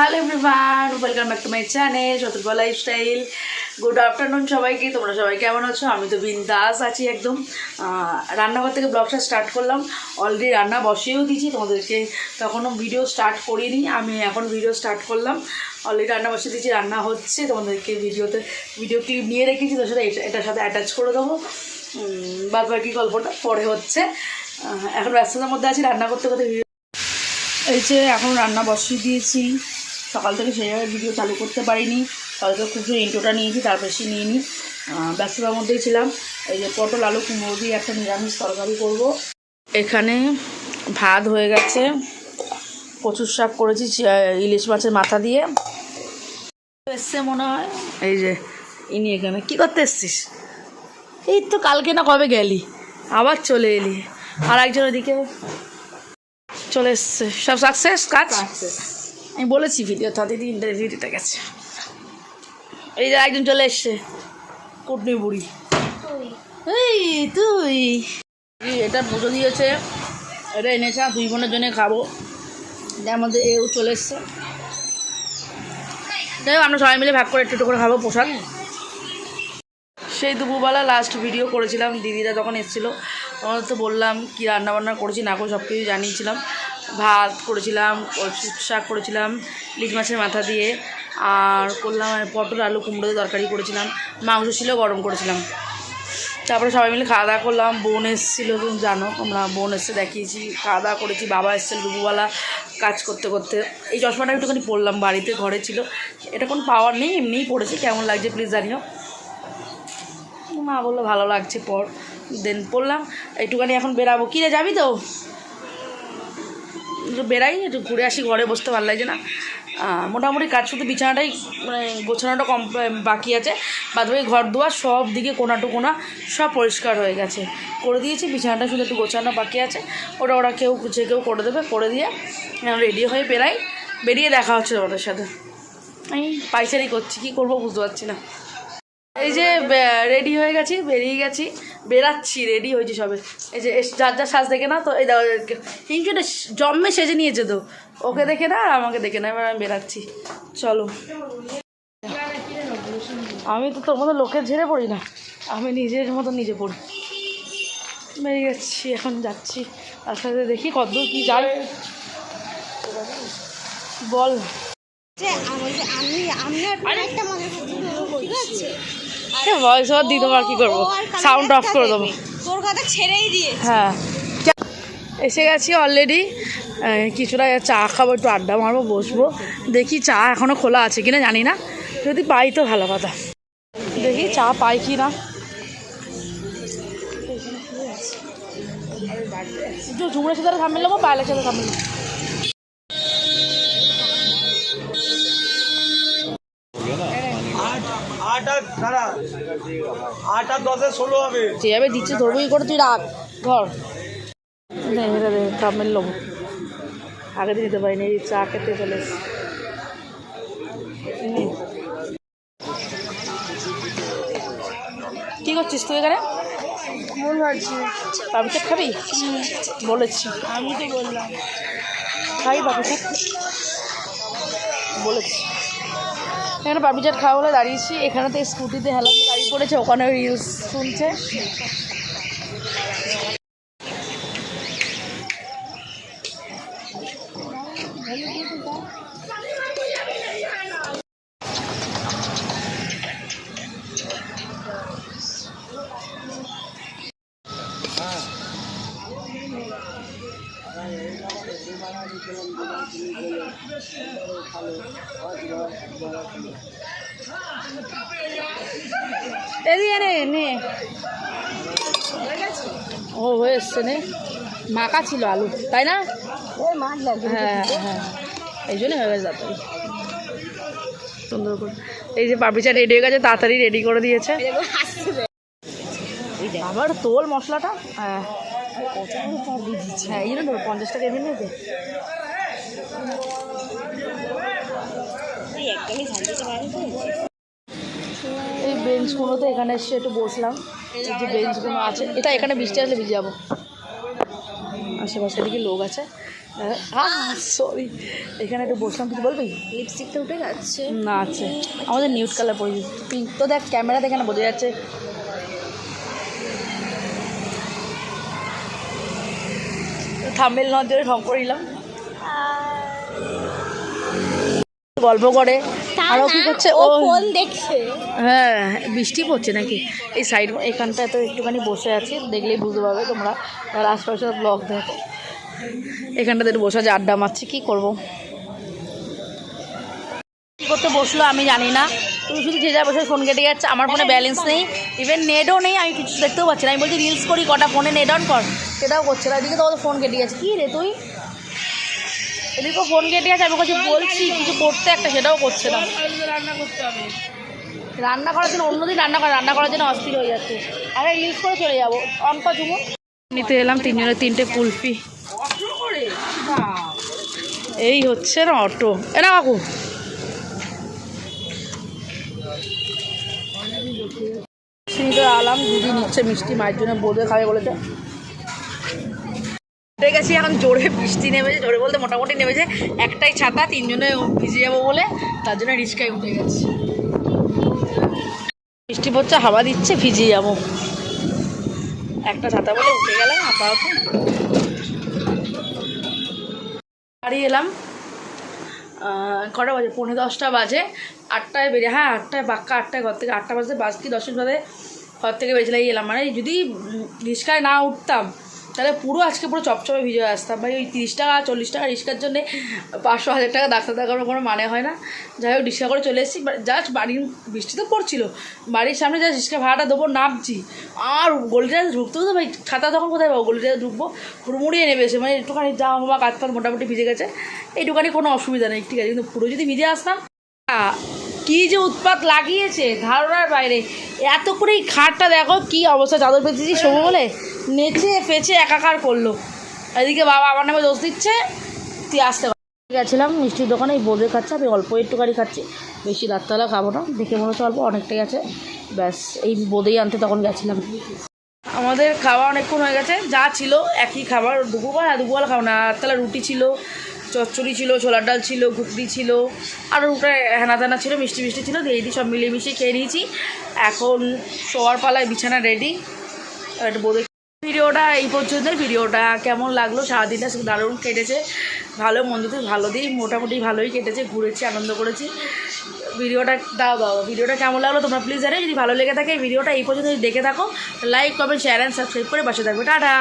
Hello everyone, welcome back to my channel চতুর্বা lifestyle. Good afternoon সবাইকে। তোমরা সবাই কেমন আছো? আমি তো বিন্দাস আছি একদম। রান্নাঘর থেকে ব্লগটা স্টার্ট করলাম। অলরেডি রান্না বসিয়েও দিয়েছি, তোমাদেরকে তখনও ভিডিও স্টার্ট করিনি, আমি এখন ভিডিও স্টার্ট করলাম। অলরেডি রান্না বসিয়ে দিয়েছি, রান্না হচ্ছে। তোমাদেরকে ভিডিও ক্লিপ নিয়ে রেখেছি, তোর সাথে এটার সাথে অ্যাটাচ করে দেবো। বাদ বাকি গল্পটা পরে হচ্ছে। এখন ব্যস্ততার মধ্যে আছি, রান্না করতে করতে এই যে এখন রান্না বসিয়ে দিয়েছি। সকাল থেকে সেইভাবে ভিডিও চালু করতে পারিনি, হয়তো খুব ইন্ট্রোটা নিয়েছি, তার বেশি নিইনি, ব্যস্ততার মধ্যেই ছিলাম। এই যে পটল আলু কুমড়ো দিয়ে একটা নিরামিষ তরকারি করব। এখানে ভাত হয়ে গেছে, কচুর শাক করেছি ইলিশ মাছের মাথা দিয়ে। এসছে মনে হয়, এই যে ইনি এখানে কী করতে এসছিস? এই তো কালকে না কবে গেলি, আবার চলে এলি। আর একজন ওদিকে চলে এসছে। সব সাকসেস কাজ? আমি বলেছি ভিডিও তো দিদি ইন্টারভিউ দিতে গেছে। এই যে একজন চলে এসছে, কুটনি বুড়ি। এই তুই এটা পুজো দিয়েছে, এটা এনেছে, 2 বোনের জন্য খাবো। যার মধ্যে এও চলে এসছে। যাই হোক, আমরা সবাই মিলে ভাগ করে একটু করে খাবো প্রসাদ। সেই দুপুরবেলা লাস্ট ভিডিও করেছিলাম, দিদিরা যখন এসেছিলো তখন তো বললাম কি রান্নাবান্না করেছি না করে সব কিছু জানিয়েছিলাম। ভাত করেছিলাম, শাক করেছিলাম ইলিশ মাছের মাথা দিয়ে, আর করলাম পটল আলু কুমড়ো দিয়ে তরকারি করেছিলাম, মাংস ছিল গরম করেছিলাম। তারপরে সবাই মিলে খাওয়া দাওয়া করলাম। বোন এসেছিলো, তুমি জানো, আমরা বোন এসে দেখিয়েছি, খাওয়া দাওয়া করেছি। বাবা এসেছিল দুপুরবেলা কাজ করতে করতে। এই চশমাটা একটুখানি পরলাম, বাড়িতে ঘরে ছিল, এটা কোনো পাওয়ার নেই, এমনিই পড়েছি। কেমন লাগছে প্লিজ জানিও। মা বললো ভালো লাগছে পর, দেন পড়লাম। একটুখানি এখন বেরাবো। কী রে, যাবি তো? বেরাই, একটু ঘুরে আসি, ঘরে বসতে ভালো লাগছে না। মোটামুটি কাজ, শুধু বিছানাটাই মানে গোছানোটা বাকি আছে। বাদবাকি ঘর দুয়ার সব দিকে কোনা টু কোনা সব পরিষ্কার হয়ে গেছে, করে দিয়েছি। বিছানাটা শুধু একটু গোছানো বাকি আছে, ওরা কেউ করে দেবে। করে দিয়ে রেডি হয়ে বেরাই। বেরিয়ে দেখা হচ্ছে তোমাদের সাথে। আমি পাইচারি করছি, কী করবো বুঝতে পারছি না। এই যে রেডি হয়ে গেছি, বেরাচ্ছি, রেডি হয়েছি সবে। এই যে যার সাজ দেখে না তো, এই হিংসুটা জন্মে সেজে নিয়েছে তো, ওকে দেখে না আর আমাকে দেখে না। এবার আমি বেরাচ্ছি, চলো। আমি তো তোর মতো লোকের ঝেড়ে পড়ি না, আমি নিজের মতো নিজে পড়ি। বেরিয়ে যাচ্ছি, এখন যাচ্ছি আস্তে আস্তে, দেখি কতদূর কী যাই। বল। ভয়েস ওভার দিয়ে দেবো, আর কি করবো, সাউন্ড অফ করে দেবো। তোর কথা ছেড়েই দিয়ে। হ্যাঁ, এসে গেছি অলরেডি। কিছুটা চা খাবো, একটু আড্ডা মারবো, বসবো। দেখি চা এখনও খোলা আছে কিনা জানি না, যদি পাই তো ভালো কথা। দেখি চা পাই কি না। ঝুমড়ের সাথে সামনে নেবো, পায়েলের সাথে সামনে নেবো। যেভাবে দিচ্ছে ধরবো কি করে, তুই রাখ ঘর। সামনে নেবো, আগে দিয়ে দিতে পারিনি, এই চা খেতে চলে এসেছি। কী করছিস তুই এখানে? পাপি চাট খাবি? বলেছি, আমি তো বললাম খাই পাপি চাট, বলেছি। এখানে পাপি চাট খাওয়া বলে দাঁড়িয়েছি। এখানে তো স্কুটিতে হেলাতে দাঁড়িয়ে পড়েছে, ওখানে রিলস শুনছে। ও হয়ে এসছে নে, মাখা ছিল আলু, তাই না? হ্যাঁ হ্যাঁ, এই জন্যই হয়ে গেছে তাড়াতাড়ি, সুন্দর করে। এই যে পাপড়ি চাট রেডি হয়ে গেছে, তাড়াতাড়ি রেডি করে দিয়েছে। আবার তোল মশলাটা, হ্যাঁ হ্যাঁ, এই জন্য 50 টাকা এমনি নিয়েছে। এই বেঞ্চগুলোতে এখানে এসে একটু বসলাম। এই যে বেঞ্চগুলো আছে, এটা এখানে বৃষ্টি আসলে ভিজে যাবো। আশেপাশে দিকে লোক আছে, সরি, এখানে একটু বসলাম, কিছু বলবি? লিপস্টিকটা উঠে যাচ্ছে না আছে, আমাদের নিউড কালার পরেছি, পিঙ্ক তো দেখ ক্যামেরা দেখে না বোঝা যাচ্ছে। থাম্বনেল না দিয়ে ঢং করে নিলাম, গল্প করে। আরও কি করছে ও ও? ফোন দেখছে। হ্যাঁ, বৃষ্টি পড়ছে নাকি? এই সাইড এখানটায় তো একটুখানি বসে আছি, দেখলেই বুঝতে পারবে তোমরা, আর আশপাশে ব্লগ দেখো। এখানটাতে একটু বসে আছে, আড্ডা মারছি, কী করবো, কী করতে বসলো আমি জানি না। তুমি শুধু যে যা বসে ফোন কেটে যাচ্ছে, আমার ফোনে ব্যালেন্স নেই, ইভেন নেটও নেই, আমি কিছু দেখতেও পাচ্ছি না। আমি বলছি রিলস করি কটা, ফোনে নেট অন কর, সেটাও করছে না। এদিকে তো ওদের ফোন কেটে যাচ্ছে, কী রে তুই, এদিকেও ফোন কেটে যাচ্ছে, আমি কাছে বলছি কিছু করতে একটা, সেটাও করছে না। রান্না করতে হবে, রান্না করার জন্য অন্যদিন রান্না করার জন্য অস্থির হয়ে যাচ্ছে। আরে রিলস করে চলে যাবো, অঙ্ক চুমো নিতে এলাম, তিনজনের 3টে কুলফি। এই হচ্ছে না অটো, না কাকু সিঁড়িতে আলাম, দিদি নিচ্ছে মিষ্টি, মায়ের জন্য বোধে খাবে বলেছে। উঠে গেছি, এখন জোরে বৃষ্টি নেমেছে, জোরে বলতে মোটামুটি নেমেছে, একটাই ছাতা, তিনজনে ভিজে যাবো বলে তার জন্য রিস্কায় উঠে গেছি। বৃষ্টি পড়ছে, হাওয়া দিচ্ছে, ভিজে যাবো, একটা ছাতা বলে উঠে গেলাম। আপাতত বাড়ি এলাম, কটা বাজে, 9:30 বাজে, 8টায় বেরিয়ে, হ্যাঁ 8টায় বাক্কা, 8টায় ঘর থেকে, 8টা বাজতে 5-10 মিনিট বাদে ঘর থেকে বেরিয়েছিলাম, এলাম। মানে যদি রিস্কায় না উঠতাম তাহলে পুরো আজকে পুরো চপচপে ভিজে আসতাম ভাই। ওই 30 টাকা 40 টাকা রিস্কার জন্যে 500-1000 টাকা ডাক্তার দেখানোর কোনো মানে হয় না। যাই হোক রিক্সা করে চলে এসেছি, জাস্ট বাড়ির, বৃষ্টি তো পড়ছিল, বাড়ির সামনে জাস্ট রিক্সা ভাড়াটা দেবো, নামছি, আর গলিটাতে ঢুকতে তো ভাই ছাতা তখন কোথায় পাবো, গলিটাতে ঢুকবো, হুড়মুড়িয়ে নেবে এসে, মানে একটুখানি যা হওয়া কাজ ফাজ মোটামুটি ভিজে গেছে, এইটুখানি কোনো অসুবিধা নেই, ঠিক আছে। কিন্তু পুরো যদি ভিজে আসতাম, কী যে উৎপাত লাগিয়েছে ধারণার বাইরে। এত করে এই খাটটা দেখো কী অবস্থা, চাদর পেতেছি সময় বলে নেচে ফেচে একাকার করলো। এদিকে বাবা আমার নামে দোষ দিচ্ছে, তুই আসতে গেছিলাম মিষ্টির দোকানে, এই বোঁদে খাচ্ছে, আমি অল্প একটুখানি খাচ্ছি, বেশি রাত্রবেলা খাবো না, দেখে মনে হচ্ছে অল্প, অনেকটাই আছে, ব্যাস এই বোঁদেই আনতে তখন গেছিলাম। আমাদের খাওয়া অনেকক্ষণ হয়ে গেছে, যা ছিল একই খাবার, দুপুরবেলা খাবো না, রাত্রবেলা রুটি ছিল, চচ্চড়ি ছিল, ছোলার ডাল ছিল, ঘুগনি ছিল, আর ওটা হেনা তেনা ছিল, মিষ্টি ছিল, দিয়ে সব মিলিয়ে মিশিয়ে খেয়ে নিয়েছি। এখন শোয়ার পালায়, বিছানা রেডি। একটু বোধ ভিডিওটা এই পর্যন্তই। ভিডিওটা কেমন লাগলো, সারাদিনটা দারুণ কেটেছে, ভালো মন্দতে ভালো দিই, মোটামুটি ভালোই কেটেছে, ঘুরেছি, আনন্দ করেছি। ভিডিওটা ভিডিওটা কেমন লাগলো তোমরা প্লিজ জানাই। যদি ভালো লেগে থাকে ভিডিওটা এই পর্যন্ত যদি দেখে থাকো, like comment share and subscribe করে পাশে থাকবে। টাটা।